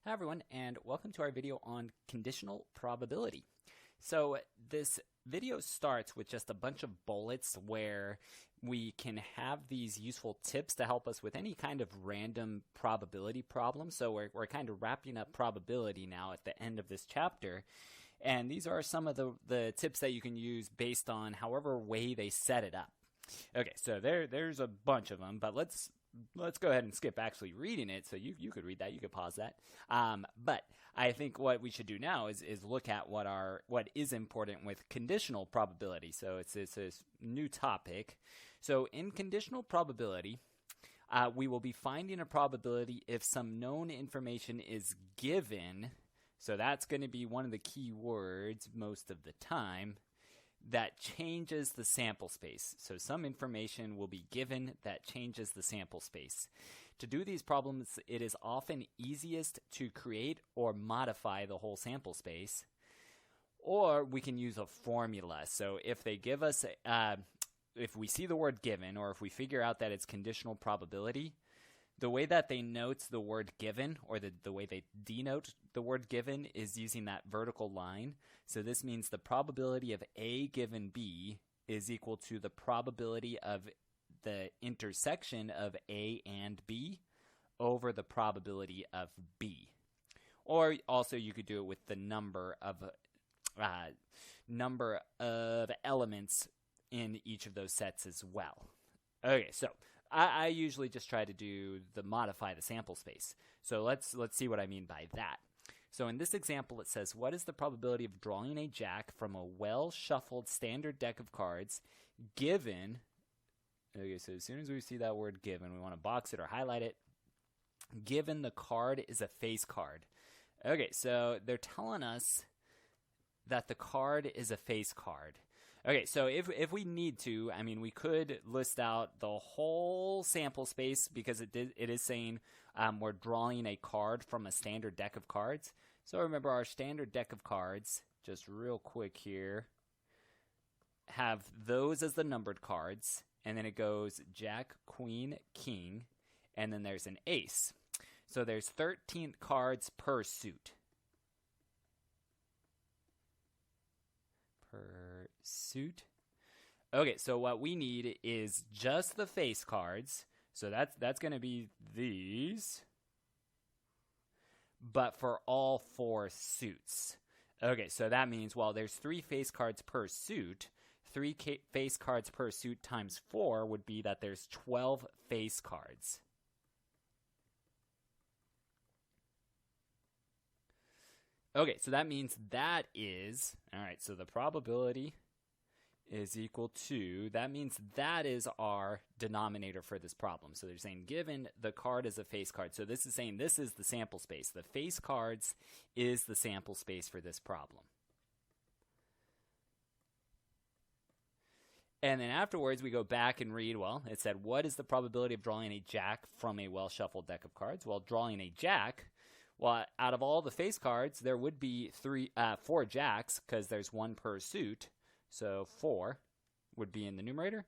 Hi everyone, and welcome to our video on conditional probability. So this video starts with just a bunch of bullets where we can have these useful tips to help us with any kind of random probability problem. So we're kind of wrapping up probability now at the end of this chapter. And these are some of the tips that you can use based on however way they set it up. Okay, so there's a bunch of them, but let's go ahead and skip actually reading it. So you could read that, you could pause that. But I think what we should do now is look at what is important with conditional probability. So it's this new topic. So in conditional probability, we will be finding a probability if some known information is given. So that's going to be one of the key words most of the time. That changes the sample space. So some information will be given that changes the sample space. To do these problems, it is often easiest to create or modify the whole sample space. Or we can use a formula. So if they give us, if we see the word given, or if we figure out that it's conditional probability, the way that they note the word given, or the way they denote the word given, is using that vertical line. So this means the probability of A given B is equal to the probability of the intersection of A and B over the probability of B. Or also you could do it with the number of elements in each of those sets as well. Okay, so I usually just try to do the modify the sample space. So let's see what I mean by that. So in this example, it says, what is the probability of drawing a jack from a well-shuffled standard deck of cards given, okay, so as soon as we see that word given, we want to box it or highlight it, given the card is a face card. Okay, so they're telling us that the card is a face card. Okay, so if we need to, I mean, we could list out the whole sample space because it is saying we're drawing a card from a standard deck of cards. So remember our standard deck of cards, just real quick here, have those as the numbered cards, and then it goes Jack, Queen, King, and then there's an ace. So there's 13 cards per suit. Suit. Okay, so what we need is just the face cards. So that's going to be these, but for all four suits. Okay, so that means, well, there's 3 face cards per suit. 3 face cards per suit times 4 would be that there's 12 face cards. Okay, so that means that is, all right, so the probability is equal to, that means that is our denominator for this problem. So they're saying given the card is a face card. So this is saying this is the sample space. The face cards is the sample space for this problem. And then afterwards we go back and read, well, it said what is the probability of drawing a jack from a well-shuffled deck of cards? Well, drawing a jack, well, out of all the face cards, there would be 4 jacks because there's 1 per suit. So 4 would be in the numerator.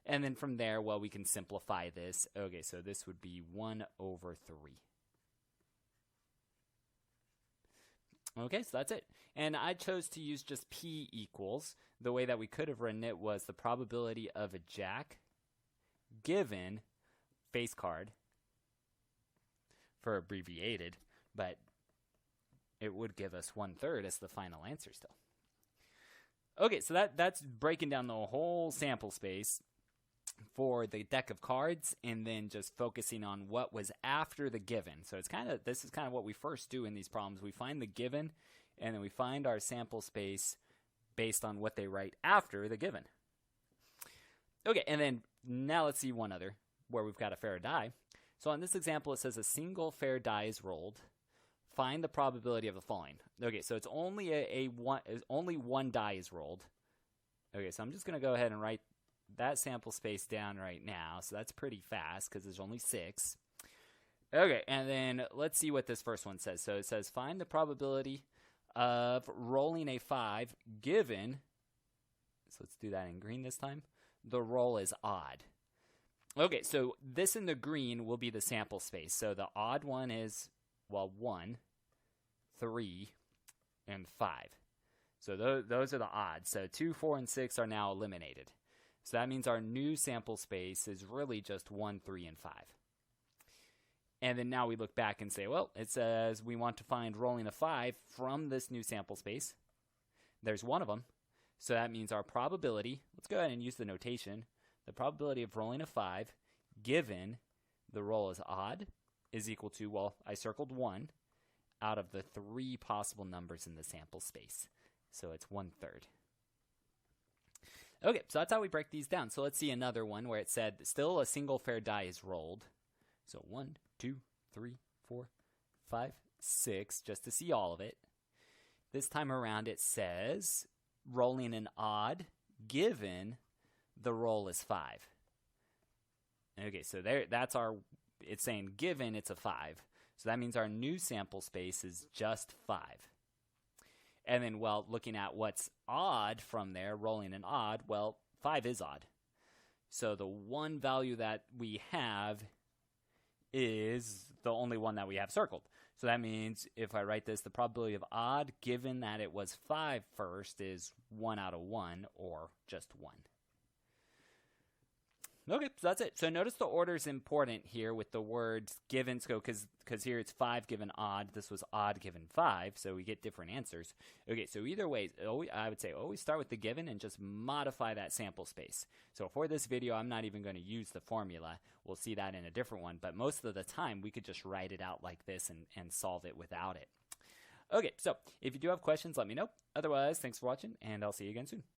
And then from there, well, we can simplify this. Okay, so this would be 1 over 3. Okay, so that's it. And I chose to use just P equals. The way that we could have written it was the probability of a jack given face card for abbreviated, but it would give us 1/3 as the final answer still. Okay, so that's breaking down the whole sample space for the deck of cards and then just focusing on what was after the given. So this is kind of what we first do in these problems. We find the given and then we find our sample space based on what they write after the given. Okay, and then now let's see one other where we've got a fair die. So on this example, it says a single fair die is rolled. Find the probability of the following. Okay, so it's only only one die is rolled. Okay, so I'm just going to go ahead and write that sample space down right now. So that's pretty fast because there's only 6. Okay, and then let's see what this first one says. So it says find the probability of rolling a 5 given, so let's do that in green this time, the roll is odd. Okay, so this in the green will be the sample space. So the odd one is, well, 1. 3, and 5. So those are the odds. So 2, 4, and 6 are now eliminated. So that means our new sample space is really just 1, 3, and 5. And then now we look back and say, well, it says we want to find rolling a 5 from this new sample space. There's one of them. So that means our probability, let's go ahead and use the notation, the probability of rolling a 5 given the roll is odd is equal to, well, I circled 1 out of the 3 possible numbers in the sample space. So it's 1/3. Okay, so that's how we break these down. So let's see another one where it said still a single fair die is rolled. So 1, 2, 3, 4, 5, 6, just to see all of it. This time around it says rolling an odd given the roll is 5. Okay, so that's our, it's saying given it's a 5. So that means our new sample space is just 5. And then, well, looking at what's odd from there, rolling an odd, well, 5 is odd. So the one value that we have is the only one that we have circled. So that means if I write this, the probability of odd, given that it was 5 first, is 1 out of 1, or just 1. Okay, so that's it. So notice the order is important here with the words given, because here it's 5 given odd. This was odd given 5, so we get different answers. Okay, so either way, I would say always start with the given and just modify that sample space. So for this video, I'm not even going to use the formula. We'll see that in a different one, but most of the time, we could just write it out like this and solve it without it. Okay, so if you do have questions, let me know. Otherwise, thanks for watching, and I'll see you again soon.